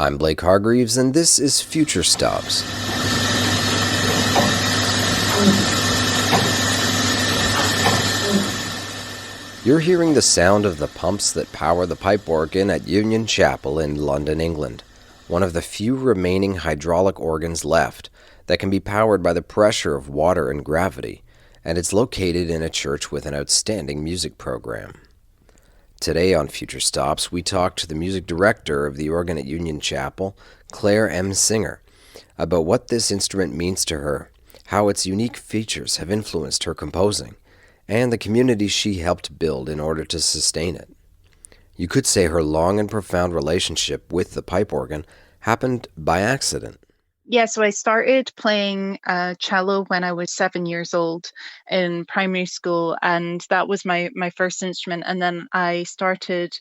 I'm Blake Hargreaves, and this is Future Stops. You're hearing the sound of the pumps that power the pipe organ at Union Chapel in London, England, one of the few remaining hydraulic organs left that can be powered by the pressure of water and gravity, and it's located in a church with an outstanding music program. Today on Future Stops, we talk to the music director of the organ at Union Chapel, Claire M. Singer, about what this instrument means to her, how its unique features have influenced her composing, and the community she helped build in order to sustain it. You could say her long and profound relationship with the pipe organ happened by accident. Yeah, so I started playing cello when I was 7 years old in primary school, and that was my first instrument. And then I started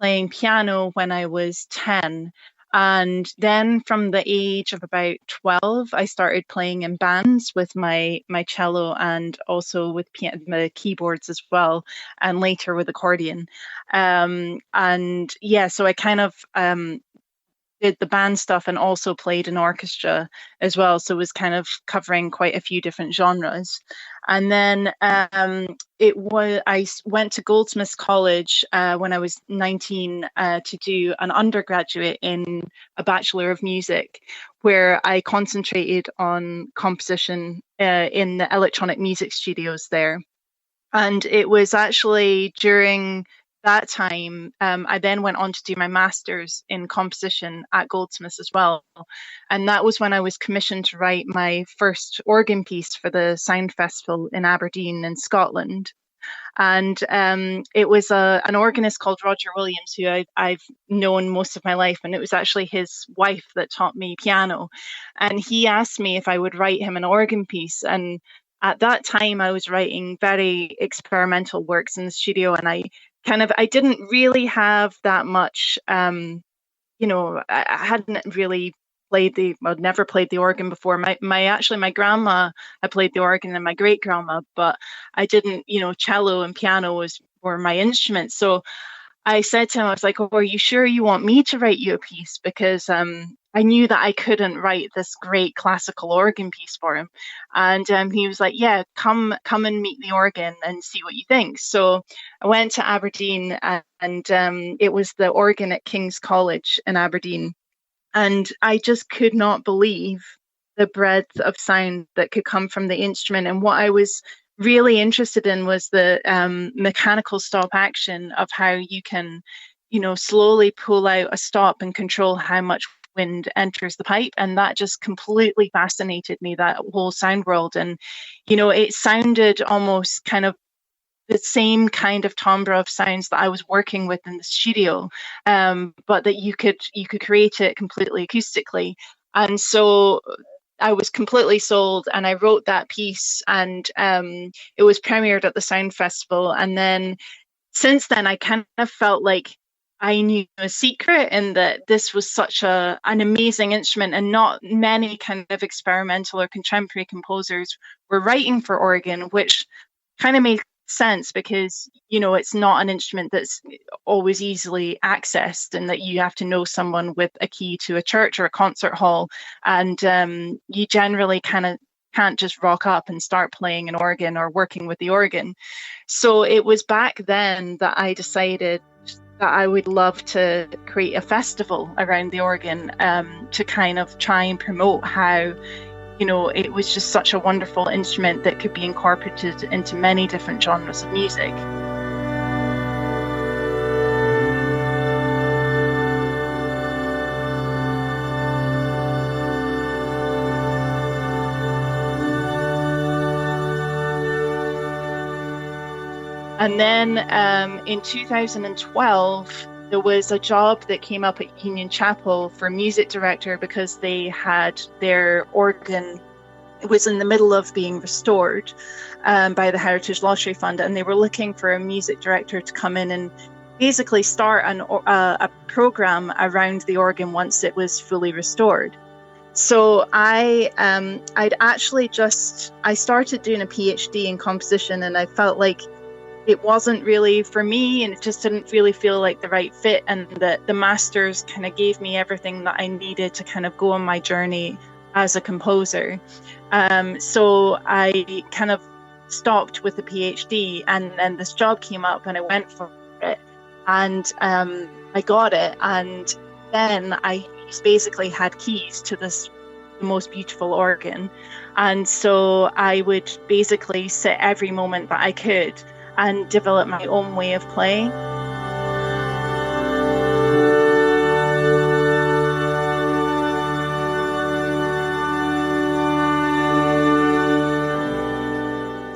playing piano when I was 10. And then from the age of about 12, I started playing in bands with my cello and also with the keyboards as well, and later with accordion. And yeah, so I kind of did the band stuff and also played in orchestra as well. So it was kind of covering quite a few different genres. And then I went to Goldsmiths College when I was 19 to do an undergraduate in a Bachelor of Music, where I concentrated on composition in the electronic music studios there. And it was actually during that time, I then went on to do my master's in composition at Goldsmiths as well. And that was when I was commissioned to write my first organ piece for the Sound Festival in Aberdeen in Scotland. And it was an organist called Roger Williams, who I've known most of my life. And it was actually his wife that taught me piano. And he asked me if I would write him an organ piece. And at that time, I was writing very experimental works in the studio, and I didn't really have that much, I hadn't really I'd never played the organ before. My grandma had played the organ and my great grandma, but I didn't, cello and piano were my instruments. So I said to him, I was like, "Oh, are you sure you want me to write you a piece?" Because I knew that I couldn't write this great classical organ piece for him. And he was like, "Yeah, come and meet the organ and see what you think." So I went to Aberdeen, and it was the organ at King's College in Aberdeen. And I just could not believe the breadth of sound that could come from the instrument. And what I was really interested in was the mechanical stop action of how you can, slowly pull out a stop and control how much wind enters the pipe. And that just completely fascinated me, that whole sound world. And, it sounded almost kind of the same kind of timbre of sounds that I was working with in the studio, but that you could create it completely acoustically. And so I was completely sold, and I wrote that piece, and it was premiered at the Sound Festival. And then since then, I kind of felt like I knew a secret, and that this was such an amazing instrument, and not many kind of experimental or contemporary composers were writing for organ, which kind of made sense because it's not an instrument that's always easily accessed, and that you have to know someone with a key to a church or a concert hall, and you generally kind of can't just rock up and start playing an organ or working with the organ. So it was back then that I decided that I would love to create a festival around the organ, to kind of try and promote how it was just such a wonderful instrument that could be incorporated into many different genres of music. And then in 2012, there was a job that came up at Union Chapel for music director, because they had their organ, it was in the middle of being restored by the Heritage Lottery Fund, and they were looking for a music director to come in and basically start a program around the organ once it was fully restored. So I started doing a PhD in composition, and I felt like it wasn't really for me, and it just didn't really feel like the right fit, and the masters kind of gave me everything that I needed to kind of go on my journey as a composer. So I kind of stopped with the PhD, and then this job came up and I went for it, and I got it, and then I basically had keys to this the most beautiful organ. And so I would basically sit every moment that I could and develop my own way of playing.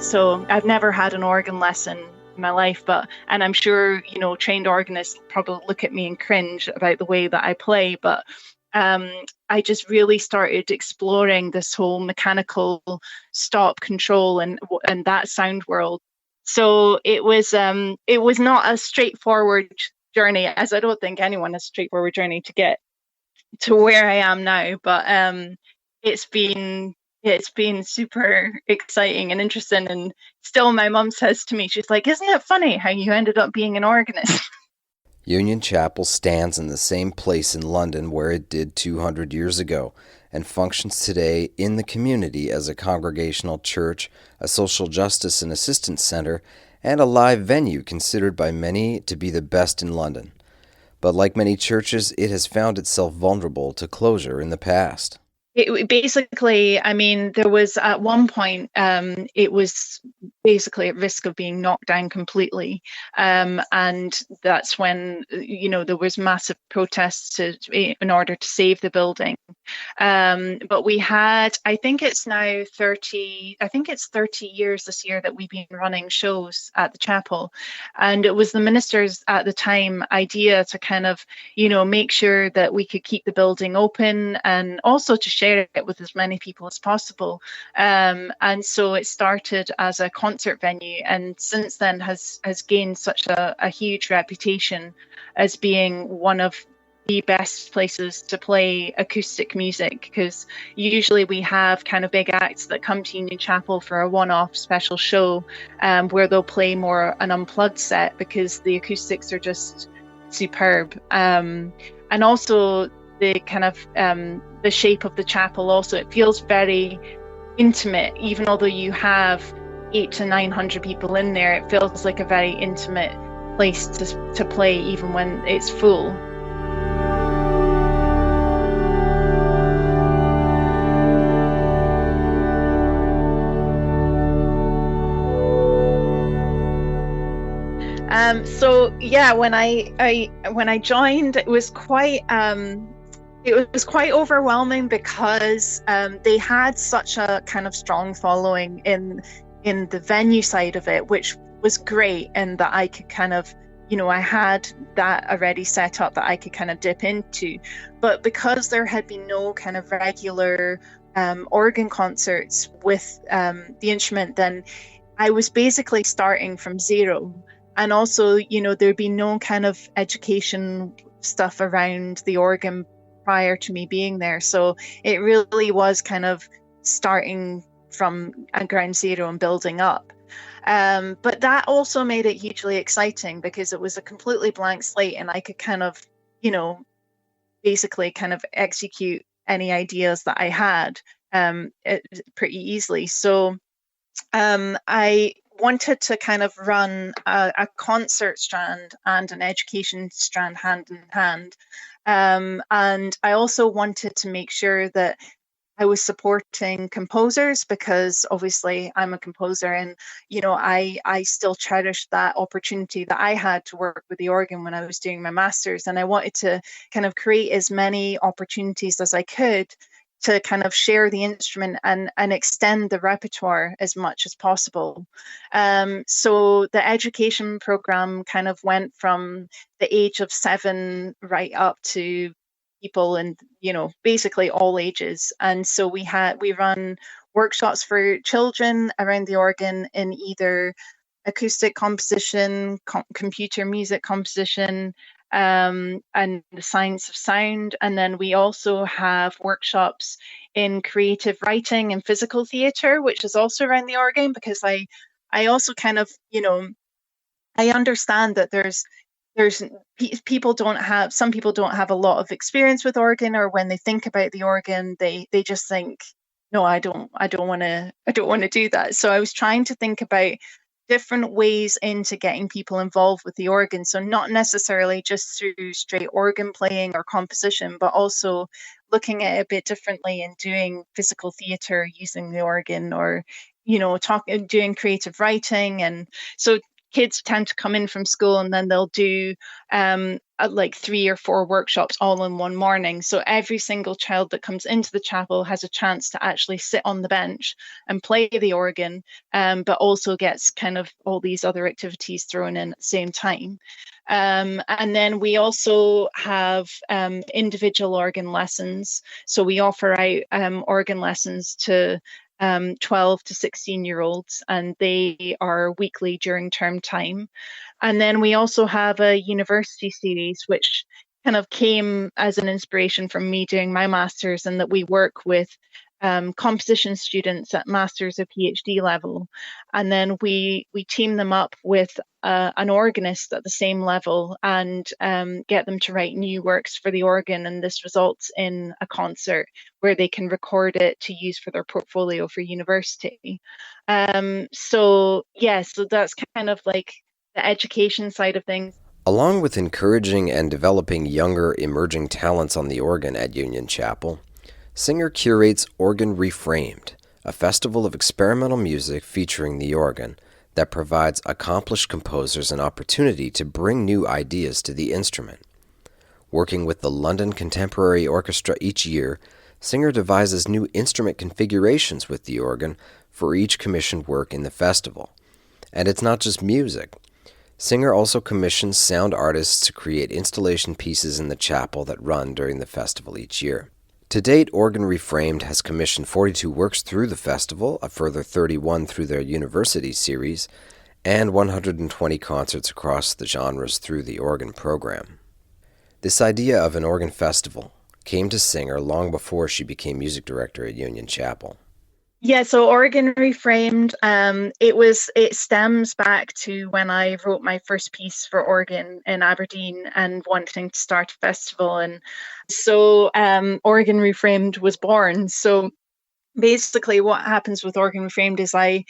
So I've never had an organ lesson in my life, and I'm sure, trained organists probably look at me and cringe about the way that I play, but I just really started exploring this whole mechanical stop control and that sound world. So it was not a straightforward journey, as I don't think anyone has a straightforward journey to get to where I am now, but it's been it's been super exciting and interesting. And still my mum says to me, she's like, isn't it funny how you ended up being an organist? Union Chapel stands in the same place in London where it did 200 years ago and functions today in the community as a congregational church, a social justice and assistance center, and a live venue considered by many to be the best in London. But like many churches, it has found itself vulnerable to closure in the past. It basically, I mean, there was at one point, it was basically at risk of being knocked down completely. And that's when, there was massive protests in order to save the building. But we had, I think it's 30 years this year that we've been running shows at the chapel. And it was the minister's at the time idea to kind of, make sure that we could keep the building open and also to share it with as many people as possible. And so it started as a concert venue, and since then has gained such a huge reputation as being one of the best places to play acoustic music, because usually we have kind of big acts that come to Union Chapel for a one-off special show, where they'll play more an unplugged set because the acoustics are just superb. And also the kind of the shape of the chapel, also it feels very intimate. Even although you have 800 to 900 people in there, it feels like a very intimate place to play even when it's full. So yeah, when I joined, it was quite overwhelming because they had such a kind of strong following in the venue side of it, which was great, and that I could kind of, I had that already set up that I could kind of dip into. But because there had been no kind of regular organ concerts with the instrument, then I was basically starting from zero. And also, there'd be no kind of education stuff around the organ prior to me being there. So it really was kind of starting from a ground zero and building up. But that also made it hugely exciting because it was a completely blank slate, and I could kind of, basically kind of execute any ideas that I had pretty easily. So I wanted to kind of run a concert strand and an education strand hand in hand. And I also wanted to make sure that I was supporting composers, because obviously I'm a composer, and I still cherish that opportunity that I had to work with the organ when I was doing my master's, and I wanted to kind of create as many opportunities as I could to kind of share the instrument and extend the repertoire as much as possible. So the education program kind of went from the age of 7 right up to people and basically all ages. And so we run workshops for children around the organ in either acoustic composition, computer music composition, and the science of sound. And then we also have workshops in creative writing and physical theatre, which is also around the organ, because I also kind of I understand that there's people don't have some people don't have a lot of experience with organ, or when they think about the organ, they just think, no, I don't want to do that. So I was trying to think about different ways into getting people involved with the organ. So not necessarily just through straight organ playing or composition, but also looking at it a bit differently and doing physical theater using the organ, or doing creative writing. And so kids tend to come in from school, and then they'll do like 3 or 4 workshops all in one morning. So every single child that comes into the chapel has a chance to actually sit on the bench and play the organ, but also gets kind of all these other activities thrown in at the same time. And then we also have individual organ lessons. So we offer out organ lessons to 12 to 16-year-olds, and they are weekly during term time. And then we also have a university series, which kind of came as an inspiration from me doing my master's, and that we work with composition students at master's or PhD level. And then we team them up with an organist at the same level, and get them to write new works for the organ. And this results in a concert where they can record it to use for their portfolio for university. So that's kind of like the education side of things. Along with encouraging and developing younger emerging talents on the organ at Union Chapel, Singer curates Organ Reframed, a festival of experimental music featuring the organ that provides accomplished composers an opportunity to bring new ideas to the instrument. Working with the London Contemporary Orchestra each year, Singer devises new instrument configurations with the organ for each commissioned work in the festival. And it's not just music. Singer also commissions sound artists to create installation pieces in the chapel that run during the festival each year. To date, Organ Reframed has commissioned 42 works through the festival, a further 31 through their university series, and 120 concerts across the genres through the organ program. This idea of an organ festival came to Singer long before she became music director at Union Chapel. Yeah, so Organ Reframed, it stems back to when I wrote my first piece for organ in Aberdeen and wanting to start a festival. And so Organ Reframed was born. So basically what happens with Organ Reframed is I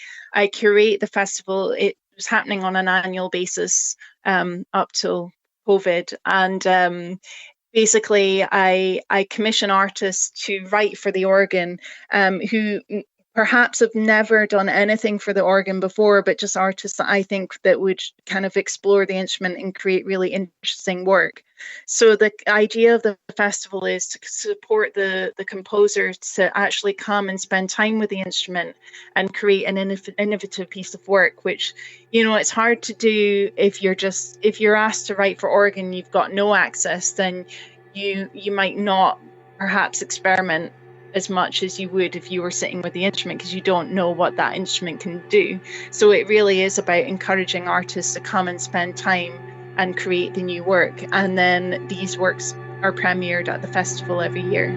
curate the festival. It was happening on an annual basis up till COVID. And basically I commission artists to write for the organ, who perhaps have never done anything for the organ before, but just artists that I think that would kind of explore the instrument and create really interesting work. So the idea of the festival is to support the composers to actually come and spend time with the instrument and create an innovative piece of work, which, it's hard to do if you're asked to write for organ, you've got no access, then you might not perhaps experiment as much as you would if you were sitting with the instrument, because you don't know what that instrument can do. So it really is about encouraging artists to come and spend time and create the new work. And then these works are premiered at the festival every year.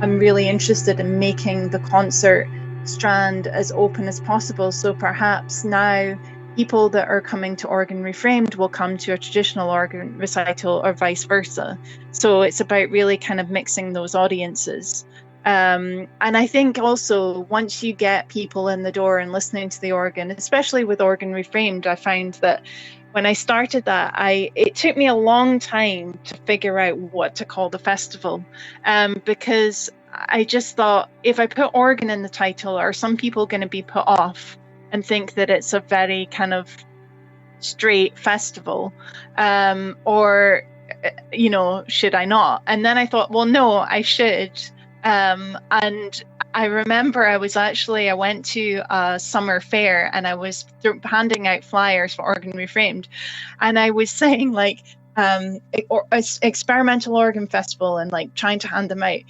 I'm really interested in making the concert strand as open as possible. So perhaps now people that are coming to Organ Reframed will come to a traditional organ recital or vice versa. So it's about really kind of mixing those audiences. And I think also once you get people in the door and listening to the organ, especially with Organ Reframed, I find that when I started that, it took me a long time to figure out what to call the festival, because I just thought, if I put organ in the title, are some people going to be put off and think that it's a very kind of straight festival, or should I not? And then I thought, well, no, I should. And I remember I went to a summer fair, and I was handing out flyers for Organ Reframed, and I was saying experimental organ festival, and like trying to hand them out.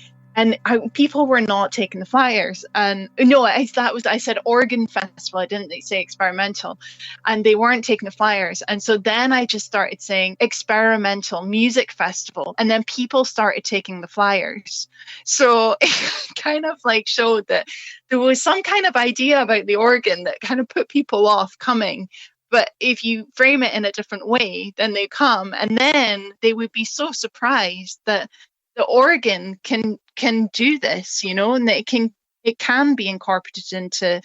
people were not taking the flyers. And no, I said Organ Festival. I didn't say experimental, and they weren't taking the flyers. And so then I just started saying experimental music festival, and then people started taking the flyers. So it kind of like showed that there was some kind of idea about the organ that kind of put people off coming. But if you frame it in a different way, then they come, and then they would be so surprised that the organ can do this, and that it can be incorporated into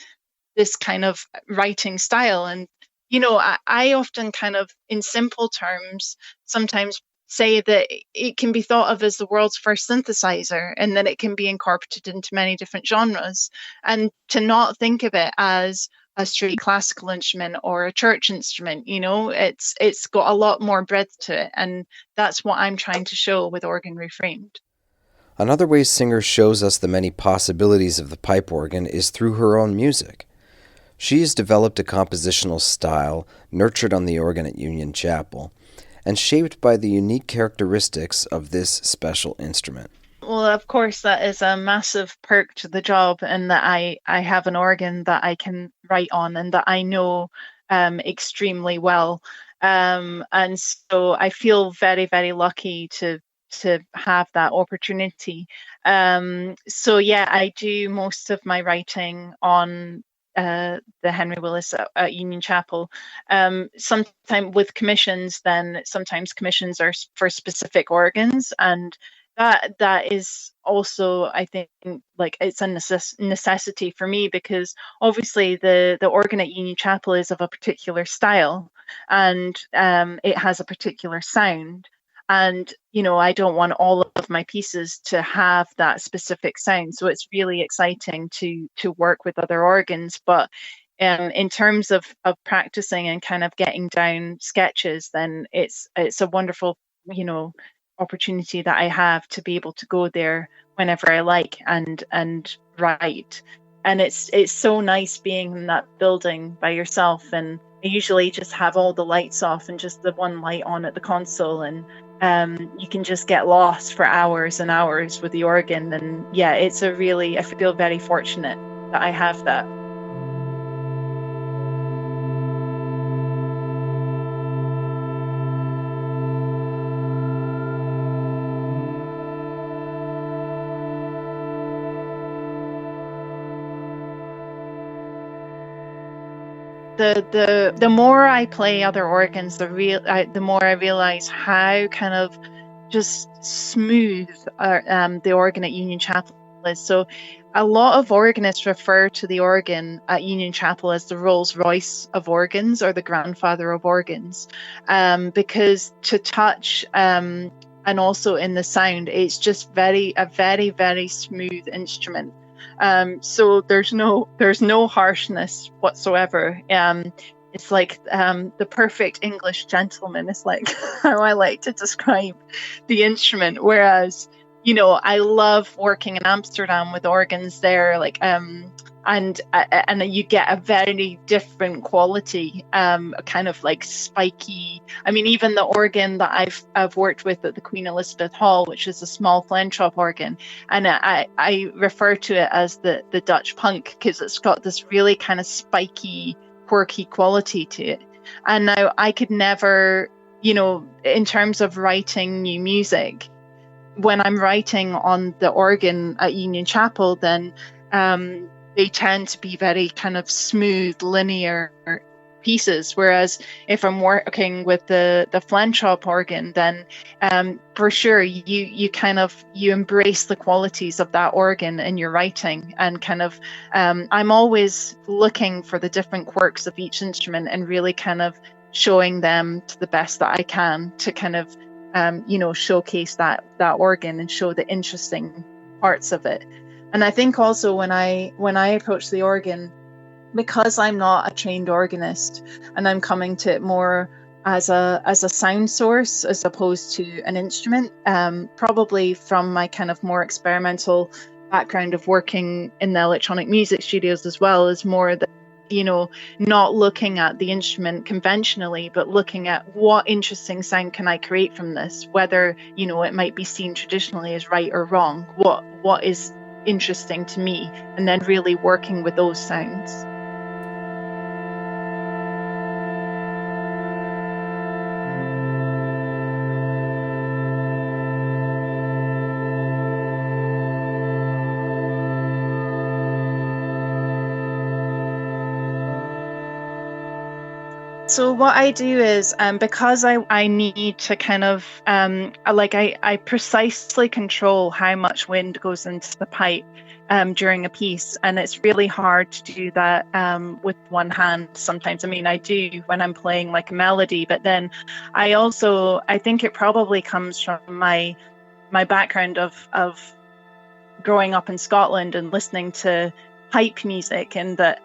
this kind of writing style. And I often kind of, in simple terms, sometimes say that it can be thought of as the world's first synthesizer, and that it can be incorporated into many different genres, and to not think of it as a straight classical instrument or a church instrument. It's got a lot more breadth to it, and that's what I'm trying to show with Organ Reframed. Another way Singer shows us the many possibilities of the pipe organ is through her own music. She has developed a compositional style nurtured on the organ at Union Chapel and shaped by the unique characteristics of this special instrument. Well, of course, that is a massive perk to the job, in that I have an organ that I can write on and that I know extremely well. And so I feel very, very lucky to have that opportunity. So yeah, I do most of my writing on the Henry Willis at Union Chapel. Sometimes with commissions, then sometimes commissions are for specific organs, and that is also, I think, like, it's a necessity for me, because obviously the organ at Union Chapel is of a particular style, and it has a particular sound. And I don't want all of my pieces to have that specific sound, so it's really exciting to work with other organs. But in terms of practicing and kind of getting down sketches, then it's a wonderful opportunity that I have to be able to go there whenever I like and write. And it's so nice being in that building by yourself, and I usually just have all the lights off and just the one light on at the console, and you can just get lost for hours and hours with the organ. And yeah, I feel very fortunate that I have that. The more I play other organs, the more I realize how kind of just smooth the organ at Union Chapel is. So a lot of organists refer to the organ at Union Chapel as the Rolls Royce of organs, or the grandfather of organs, because to touch and also in the sound, it's just a very, very smooth instrument. So there's no harshness whatsoever. It's like the perfect English gentleman is like how I like to describe the instrument. Whereas, I love working in Amsterdam with organs there, like and you get a very different quality, kind of like spiky. I mean, even the organ that I've worked with at the Queen Elizabeth Hall, which is a small Flentrop organ, and I refer to it as the Dutch punk, because it's got this really kind of spiky, quirky quality to it. And now I could never, in terms of writing new music, when I'm writing on the organ at Union Chapel, then they tend to be very kind of smooth, linear pieces. Whereas if I'm working with the Flentrop organ, then for sure you embrace the qualities of that organ in your writing, and kind of I'm always looking for the different quirks of each instrument and really kind of showing them to the best that I can, to kind of showcase that organ and show the interesting parts of it. And I think also when I approach the organ, because I'm not a trained organist and I'm coming to it more as a sound source as opposed to an instrument, probably from my kind of more experimental background of working in the electronic music studios as well, is more that not looking at the instrument conventionally, but looking at what interesting sound can I create from this, whether, it might be seen traditionally as right or wrong, what is interesting to me, and then really working with those sounds. So what I do is, because I need to kind of, I precisely control how much wind goes into the pipe during a piece. And it's really hard to do that with one hand sometimes. I mean, I do when I'm playing like a melody, but then I think it probably comes from my background of growing up in Scotland and listening to pipe music, and that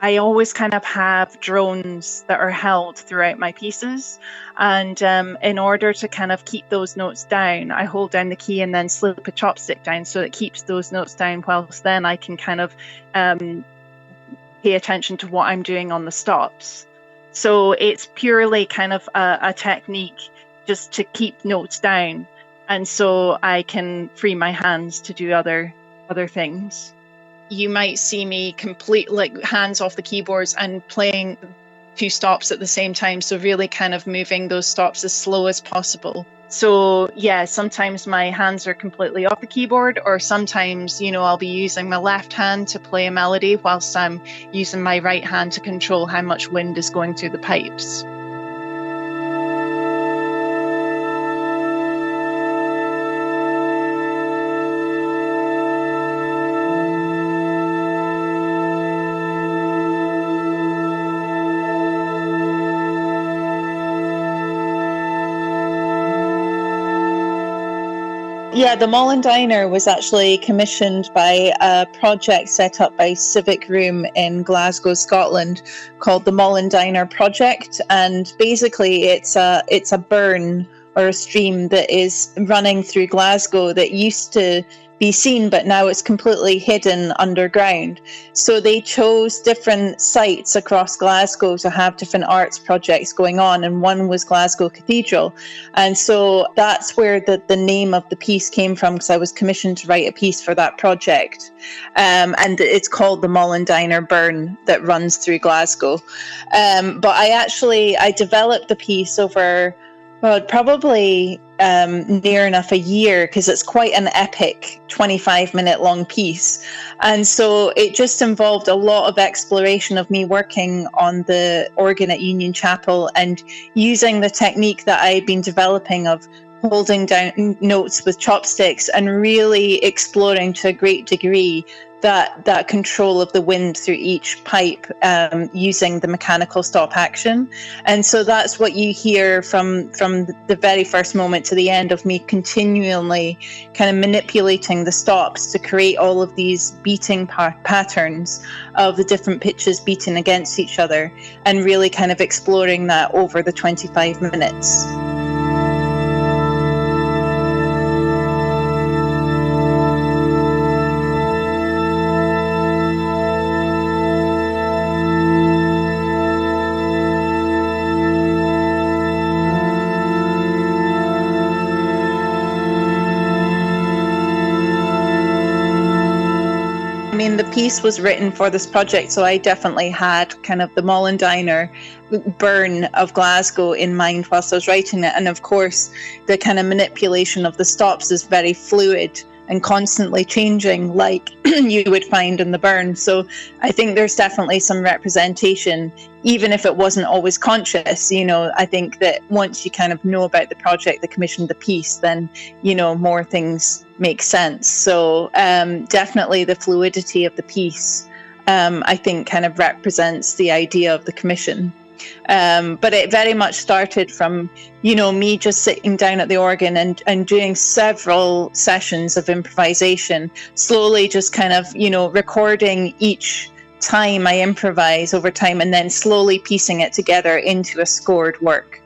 I always kind of have drones that are held throughout my pieces. And in order to kind of keep those notes down, I hold down the key and then slip a chopstick down so it keeps those notes down, whilst then I can kind of pay attention to what I'm doing on the stops. So it's purely kind of a technique just to keep notes down. And so I can free my hands to do other things. You might see me hands off the keyboards and playing 2 stops at the same time. So really kind of moving those stops as slow as possible. So yeah, sometimes my hands are completely off the keyboard, or sometimes, I'll be using my left hand to play a melody whilst I'm using my right hand to control how much wind is going through the pipes. Yeah, the Mullen Diner was actually commissioned by a project set up by Civic Room in Glasgow, Scotland, called the Mullen Diner Project. And basically it's a burn or a stream that is running through Glasgow that used to be seen, but now it's completely hidden underground. So they chose different sites across Glasgow to have different arts projects going on, and one was Glasgow Cathedral. And so that's where the name of the piece came from, because I was commissioned to write a piece for that project. And it's called the Mullen Diner Burn that runs through Glasgow. But I developed the piece over probably near enough a year, because it's quite an epic 25-minute long piece. And so it just involved a lot of exploration of me working on the organ at Union Chapel and using the technique that I'd been developing of holding down notes with chopsticks and really exploring to a great degree that control of the wind through each pipe using the mechanical stop action. And so that's what you hear from the very first moment to the end, of me continually kind of manipulating the stops to create all of these beating patterns of the different pitches beating against each other, and really kind of exploring that over the 25 minutes. The piece was written for this project, so I definitely had kind of the Mullen Diner burn of Glasgow in mind whilst I was writing it. And of course, the kind of manipulation of the stops is very fluid and constantly changing, like you would find in the burn. So I think there's definitely some representation, even if it wasn't always conscious. I think that once you kind of know about the project that commissioned the piece, then, more things make sense. So definitely the fluidity of the piece, I think, kind of represents the idea of the commission. But it very much started from, me just sitting down at the organ and doing several sessions of improvisation, slowly just kind of, recording each time I improvise over time, and then slowly piecing it together into a scored work.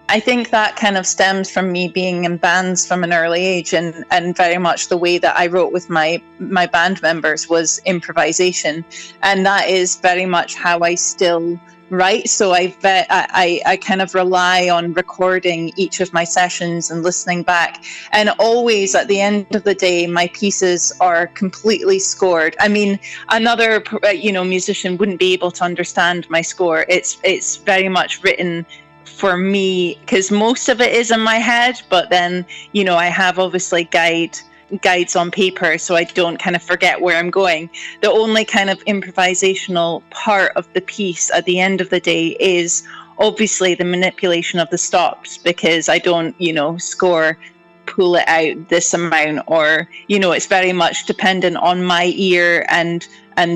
I think that kind of stems from me being in bands from an early age, and very much the way that I wrote with my band members was improvisation, and that is very much how I still write. So I kind of rely on recording each of my sessions and listening back, and always at the end of the day my pieces are completely scored. I mean, another musician wouldn't be able to understand my score. It's very much written for me, because most of it is in my head, but then I have obviously guides on paper, so I don't kind of forget where I'm going. The only kind of improvisational part of the piece at the end of the day is obviously the manipulation of the stops, because I don't score pull it out this amount, or it's very much dependent on my ear and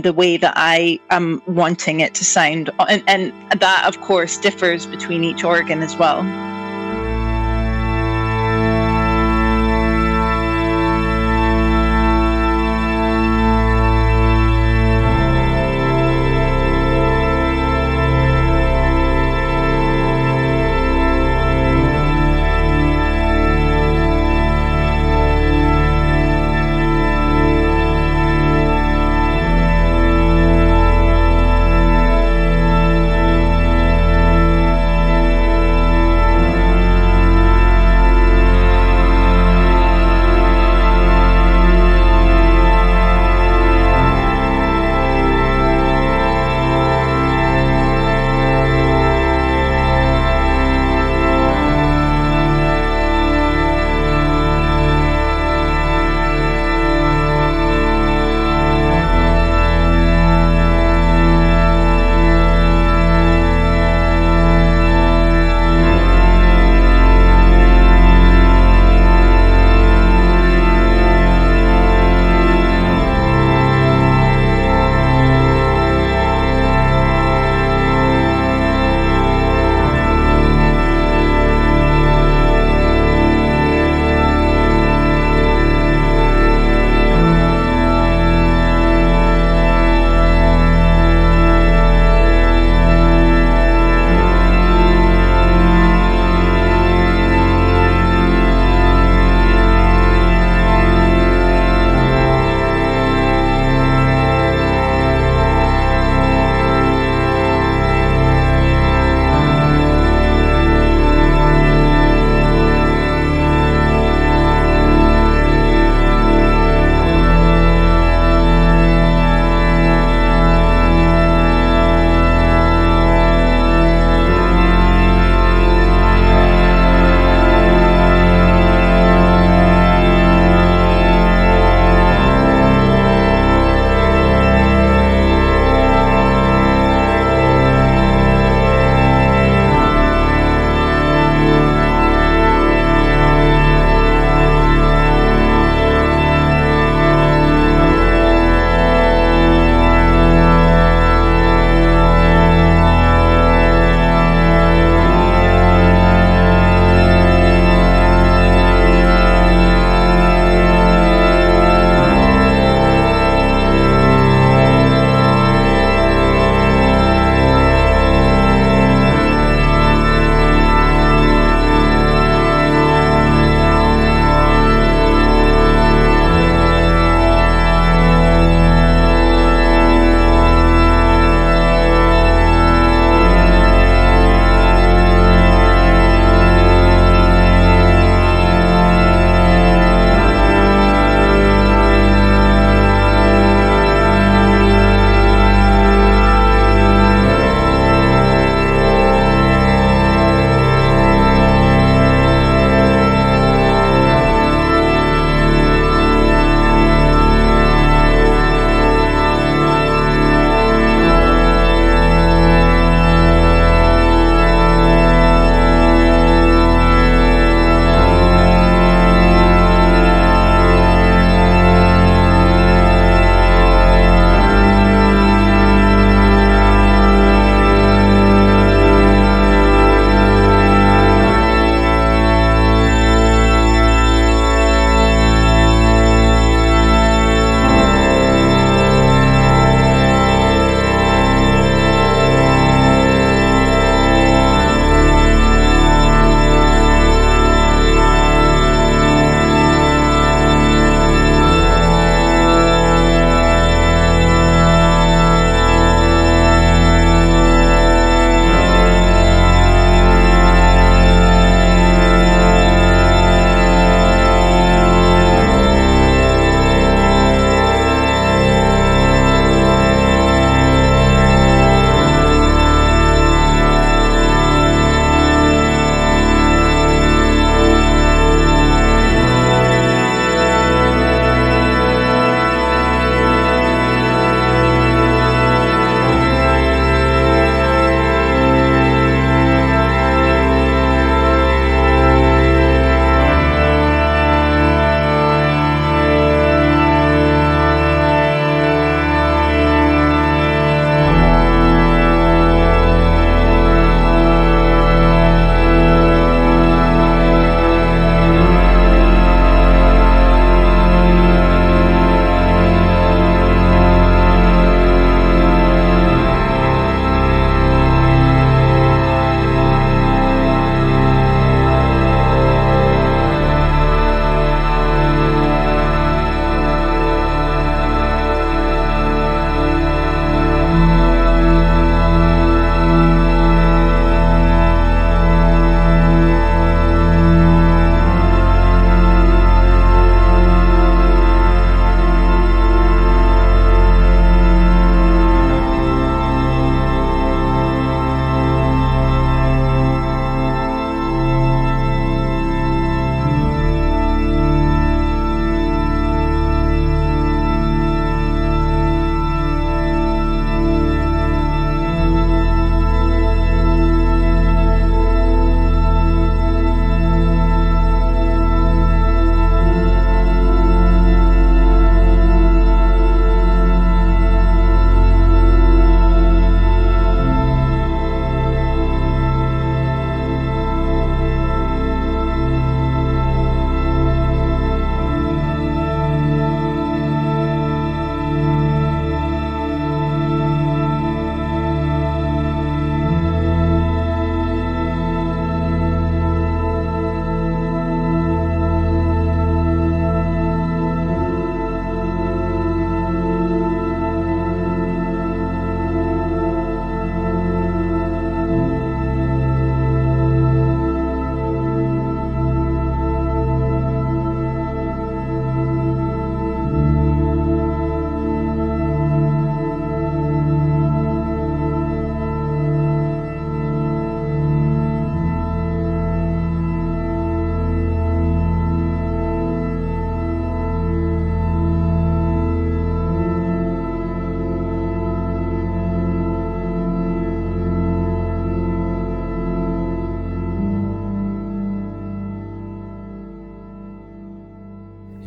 the way that I am wanting it to sound, and that of course differs between each organ as well.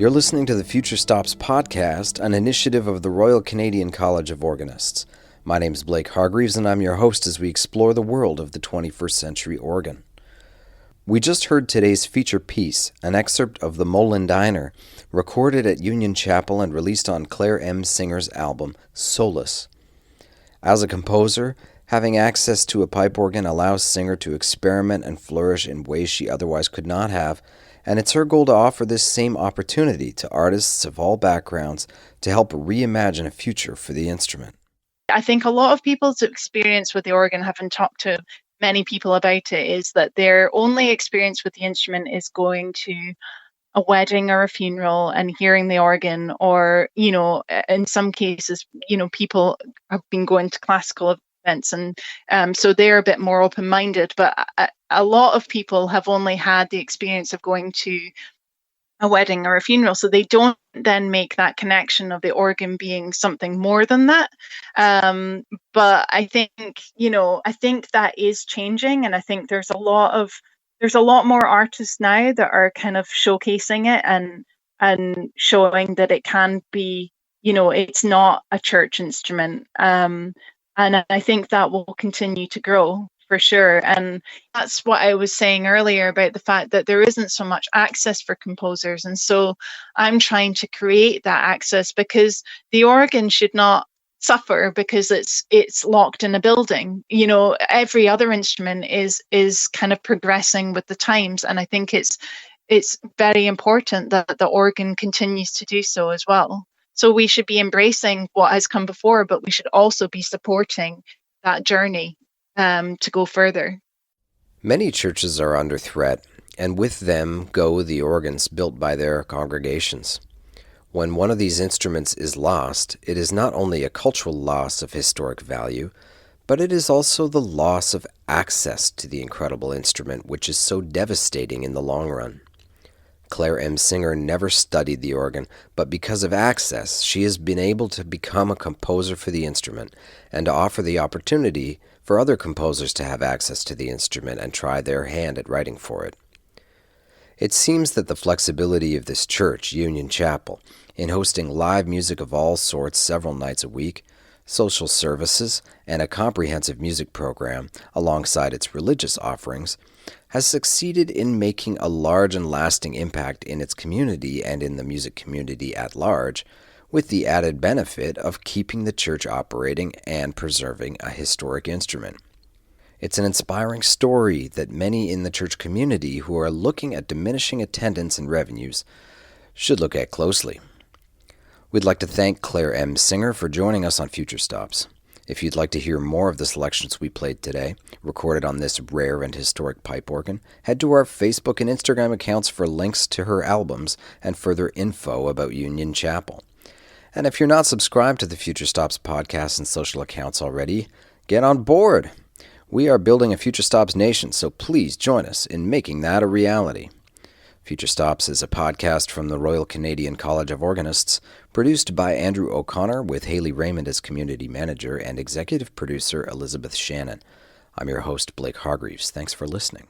You're listening to the FutureStops podcast, an initiative of the Royal Canadian College of Organists. My name is Blake Hargreaves, and I'm your host as we explore the world of the 21st century organ. We just heard today's feature piece, an excerpt of The Molin Diner, recorded at Union Chapel and released on Claire M. Singer's album, Solace. As a composer, having access to a pipe organ allows Singer to experiment and flourish in ways she otherwise could not have, and it's her goal to offer this same opportunity to artists of all backgrounds to help reimagine a future for the instrument. I think a lot of people's experience with the organ, having talked to many people about it, is that their only experience with the instrument is going to a wedding or a funeral and hearing the organ, or, in some cases, people have been going to classical events, and so they're a bit more open-minded. But a lot of people have only had the experience of going to a wedding or a funeral, so they don't then make that connection of the organ being something more than that. But I think that is changing, and I think there's a lot more artists now that are kind of showcasing it and showing that it can be, it's not a church instrument. And I think that will continue to grow for sure. And that's what I was saying earlier about the fact that there isn't so much access for composers. And so I'm trying to create that access, because the organ should not suffer because it's locked in a building. Every other instrument is kind of progressing with the times, and I think it's very important that the organ continues to do so as well. So we should be embracing what has come before, but we should also be supporting that journey to go further. Many churches are under threat, and with them go the organs built by their congregations. When one of these instruments is lost, it is not only a cultural loss of historic value, but it is also the loss of access to the incredible instrument, which is so devastating in the long run. Claire M. Singer never studied the organ, but because of access, she has been able to become a composer for the instrument and to offer the opportunity for other composers to have access to the instrument and try their hand at writing for it. It seems that the flexibility of this church, Union Chapel, in hosting live music of all sorts several nights a week, social services, and a comprehensive music program alongside its religious offerings, has succeeded in making a large and lasting impact in its community and in the music community at large, with the added benefit of keeping the church operating and preserving a historic instrument. It's an inspiring story that many in the church community who are looking at diminishing attendance and revenues should look at closely. We'd like to thank Claire M. Singer for joining us on Future Stops. If you'd like to hear more of the selections we played today, recorded on this rare and historic pipe organ, head to our Facebook and Instagram accounts for links to her albums and further info about Union Chapel. And if you're not subscribed to the Future Stops podcast and social accounts already, get on board. We are building a Future Stops nation, so please join us in making that a reality. Future Stops is a podcast from the Royal Canadian College of Organists, produced by Andrew O'Connor with Haley Raymond as community manager and executive producer Elizabeth Shannon. I'm your host, Blake Hargreaves. Thanks for listening.